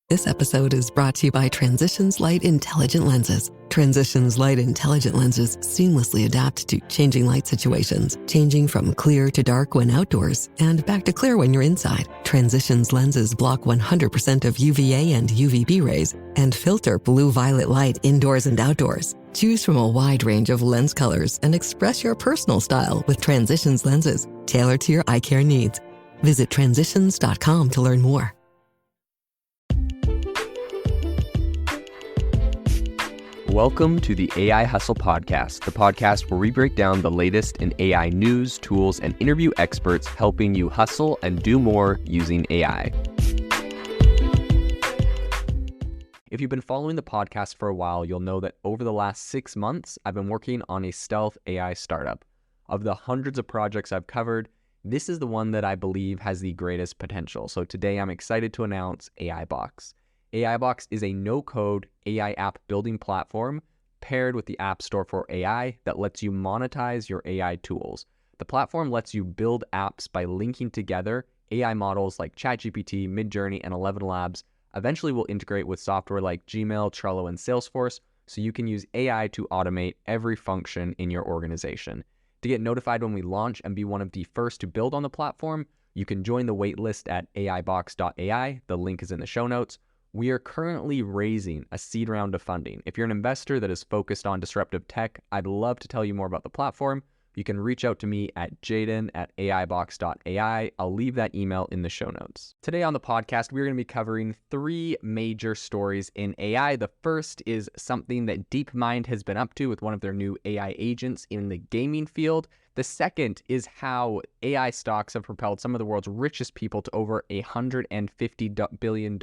This episode is brought to you by Transitions Light Intelligent Lenses. Transitions Light Intelligent Lenses seamlessly adapt to changing light situations, changing from clear to dark when outdoors and back to clear when you're inside. Transitions lenses block 100% of UVA and UVB rays and filter blue-violet light indoors and outdoors. Choose from a wide range of lens colors and express your personal style with Transitions lenses, tailored to your eye care needs. Visit transitions.com to learn more. Welcome to the AI Hustle Podcast, the podcast where we break down the latest in AI news, tools, and interview experts helping you hustle and do more using AI. If you've been following the podcast for a while, you'll know that over the last 6 months, I've been working on a stealth AI startup. Of the hundreds of projects I've covered, this is the one that I believe has the greatest potential. So today I'm excited to announce AIBox. AIBox is a no-code AI app building platform paired with the App Store for AI that lets you monetize your AI tools. The platform lets you build apps by linking together AI models like ChatGPT, Midjourney, and 11 Labs. Eventually, we'll integrate with software like Gmail, Trello, and Salesforce, so you can use AI to automate every function in your organization. To get notified when we launch and be one of the first to build on the platform, you can join the waitlist at aibox.ai. The link is in the show notes. We are currently raising a seed round of funding. If you're an investor that is focused on disruptive tech, I'd love to tell you more about the platform. You can reach out to me at jaden@aibox.ai. I'll leave that email in the show notes. Today on the podcast, we're going to be covering 3 major stories in AI. The first is something that Deepmind has been up to with one of their new AI agents in the gaming field. The second is how AI stocks have propelled some of the world's richest people to over $150 billion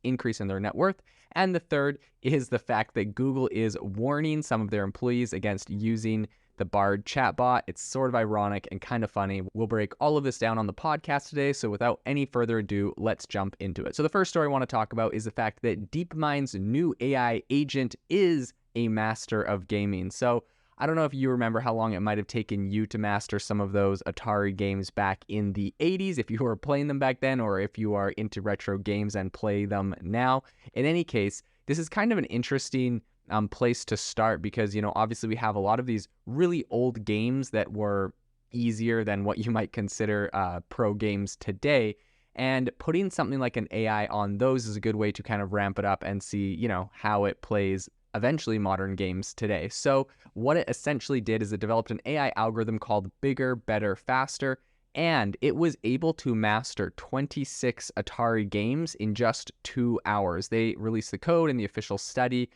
increase in their net worth. And the third is the fact that Google is warning some of their employees against using the Bard chatbot. It's sort of ironic and kind of funny. We'll break all of this down on the podcast today. So without any further ado, let's jump into it. So the first story I want to talk about is the fact that Deepmind's new AI agent is a master of gaming. So I don't know if you remember how long it might have taken you to master some of those Atari games back in the 80s, if you were playing them back then, or if you are into retro games and play them now. In any case, this is kind of an interesting place to start because, obviously we have a lot of these really old games that were easier than what you might consider pro games today. And putting something like an AI on those is a good way to kind of ramp it up and see, how it plays eventually modern games today. So what it essentially did is it developed an AI algorithm called Bigger, Better, Faster, and it was able to master 26 Atari games in just 2 hours. They released the code in the official study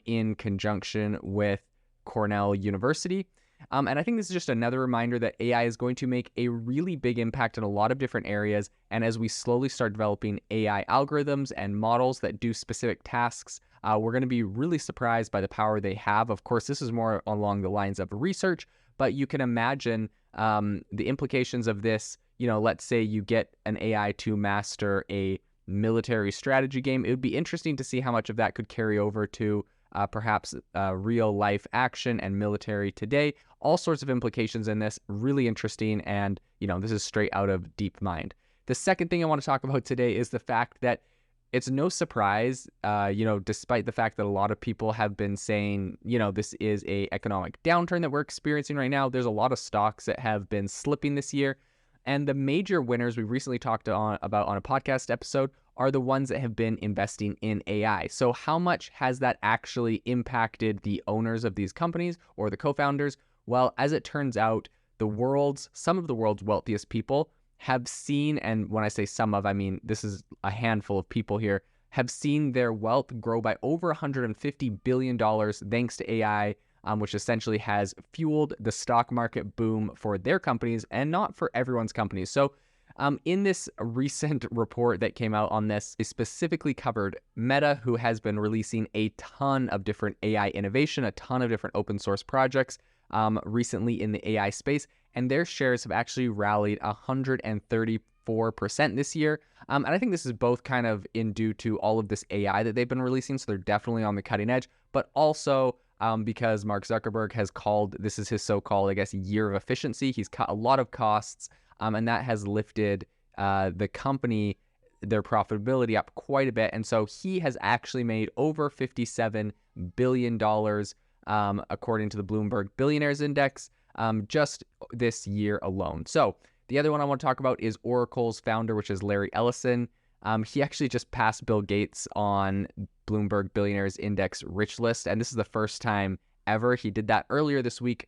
in conjunction with Cornell University. And I think this is just another reminder that AI is going to make a really big impact in a lot of different areas. And as we slowly start developing AI algorithms and models that do specific tasks, we're going to be really surprised by the power they have. Of course, this is more along the lines of research, but you can imagine the implications of this. Let's say you get an AI to master a military strategy game. It would be interesting to see how much of that could carry over to perhaps real life action and military today. All sorts of implications in this, really interesting. And, this is straight out of Deepmind. The second thing I want to talk about today is the fact that it's no surprise, despite the fact that a lot of people have been saying, this is a economic downturn that we're experiencing right now. There's a lot of stocks that have been slipping this year. And the major winners we recently talked about on a podcast episode are the ones that have been investing in AI. So how much has that actually impacted the owners of these companies or the co-founders? Well, as it turns out, some of the world's wealthiest people have seen, and when I say some of, I mean this is a handful of people here, have seen their wealth grow by over $150 billion thanks to AI, which essentially has fueled the stock market boom for their companies and not for everyone's companies. So in this recent report that came out on this, they specifically covered Meta, who has been releasing a ton of different AI innovation, a ton of different open source projects recently in the AI space, and their shares have actually rallied 134% this year. And I think this is both kind of due to all of this AI that they've been releasing, so they're definitely on the cutting edge, but also because Mark Zuckerberg has called, this is his so-called, year of efficiency. He's cut a lot of costs, and that has lifted the company their profitability up quite a bit. And so he has actually made over $57 billion, according to the Bloomberg Billionaires Index, just this year alone. So the other one I want to talk about is Oracle's founder, which is Larry Ellison. He actually just passed Bill Gates on Bloomberg Billionaires Index Rich List, and this is the first time ever. He did that earlier this week.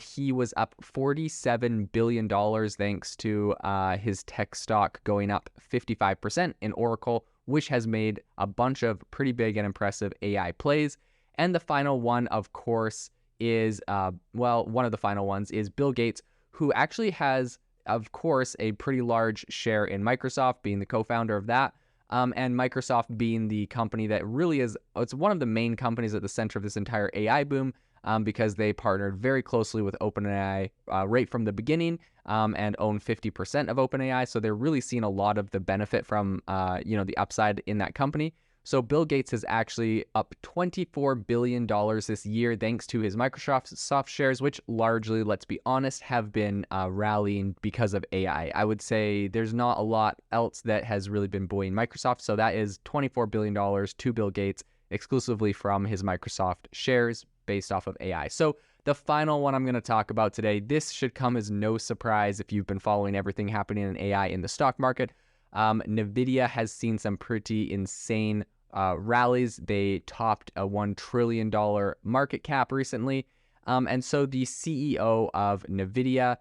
He was up $47 billion thanks to his tech stock going up 55% in Oracle, which has made a bunch of pretty big and impressive AI plays. And the final one, of course, is, one of the final ones is Bill Gates, who actually has, of course, a pretty large share in Microsoft, being the co-founder of that, and Microsoft being the company that really is, it's one of the main companies at the center of this entire AI boom, because they partnered very closely with OpenAI right from the beginning, and own 50% of OpenAI. So they're really seeing a lot of the benefit from, the upside in that company. So Bill Gates is actually up $24 billion this year thanks to his Microsoft shares, which largely, let's be honest, have been rallying because of AI. I would say there's not a lot else that has really been buoying Microsoft. So that is $24 billion to Bill Gates exclusively from his Microsoft shares based off of AI. So the final one I'm going to talk about today, this should come as no surprise if you've been following everything happening in AI in the stock market. NVIDIA has seen some pretty insane rallies. They topped a $1 trillion market cap recently. And so the CEO of NVIDIA,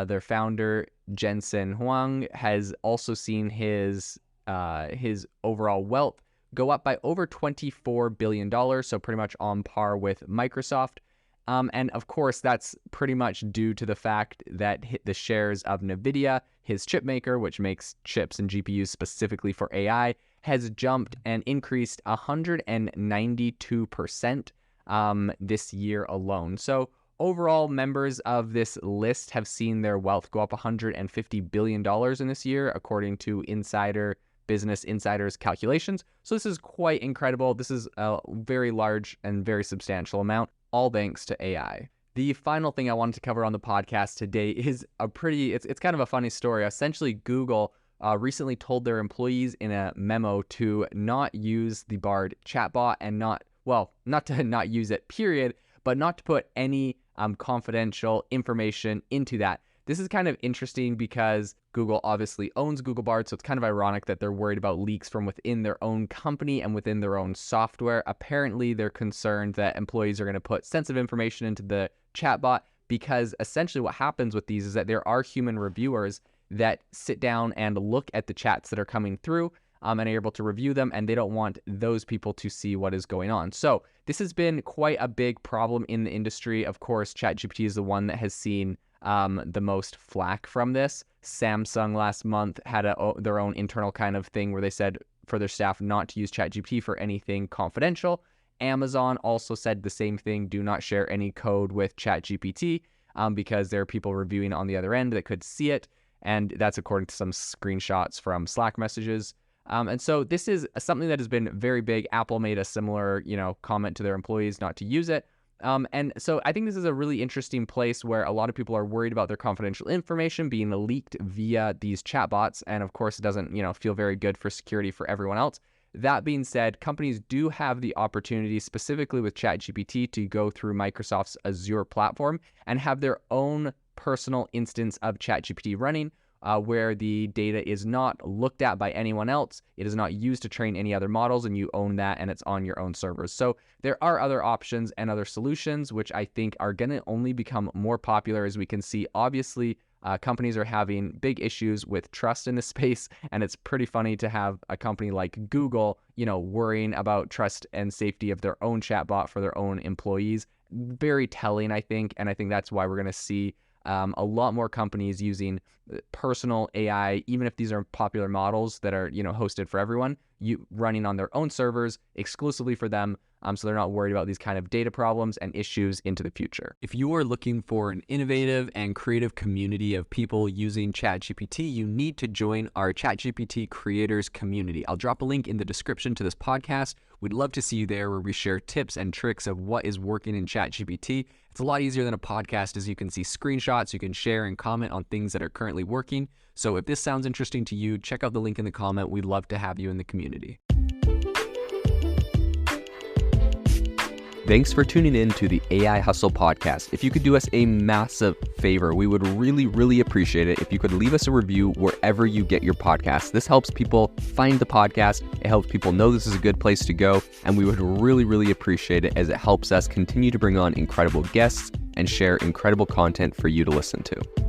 their founder, Jensen Huang, has also seen his overall wealth go up by over $24 billion, so pretty much on par with Microsoft. And of course, that's pretty much due to the fact that the shares of NVIDIA, his chip maker, which makes chips and GPUs specifically for AI, has jumped and increased 192% this year alone. So overall, members of this list have seen their wealth go up $150 billion in this year, according to Business Insider's calculations. So this is quite incredible. This is a very large and very substantial amount, all thanks to AI. The final thing I wanted to cover on the podcast today is it's kind of a funny story. Essentially, Google recently told their employees in a memo to not use the Bard chatbot and not to not use it, period, but not to put any confidential information into that. This is kind of interesting because Google obviously owns Google Bard, so it's kind of ironic that they're worried about leaks from within their own company and within their own software. Apparently, they're concerned that employees are going to put sensitive information into the chatbot because essentially what happens with these is that there are human reviewers that sit down and look at the chats that are coming through and are able to review them, and they don't want those people to see what is going on. So this has been quite a big problem in the industry. Of course, ChatGPT is the one that has seen the most flack from this. Samsung last month had their own internal kind of thing where they said for their staff not to use ChatGPT for anything confidential. Amazon also said the same thing, do not share any code with ChatGPT because there are people reviewing on the other end that could see it. And that's according to some screenshots from Slack messages. And so this is something that has been very big. Apple made a similar, comment to their employees not to use it. And so I think this is a really interesting place where a lot of people are worried about their confidential information being leaked via these chatbots. And of course, it doesn't, feel very good for security for everyone else. That being said, companies do have the opportunity, specifically with ChatGPT, to go through Microsoft's Azure platform and have their own personal instance of ChatGPT running, where the data is not looked at by anyone else. It is not used to train any other models, and you own that, and it's on your own servers. So there are other options and other solutions, which I think are going to only become more popular as we can see. Obviously, companies are having big issues with trust in this space, and it's pretty funny to have a company like Google, worrying about trust and safety of their own chatbot for their own employees. Very telling, I think, and I think that's why we're going to see a lot more companies using personal AI, even if these are popular models that are, hosted for everyone, running on their own servers exclusively for them, so they're not worried about these kind of data problems and issues into the future. If you are looking for an innovative and creative community of people using ChatGPT, you need to join our ChatGPT creators community. I'll drop a link in the description to this podcast. We'd love to see you there, where we share tips and tricks of what is working in ChatGPT. It's a lot easier than a podcast, as you can see screenshots, you can share and comment on things that are currently working. So if this sounds interesting to you, check out the link in the comment. We'd love to have you in the community. Thanks for tuning in to the AI Hustle podcast. If you could do us a massive favor, we would really, really appreciate it if you could leave us a review wherever you get your podcasts. This helps people find the podcast. It helps people know this is a good place to go. And we would really, really appreciate it, as it helps us continue to bring on incredible guests and share incredible content for you to listen to.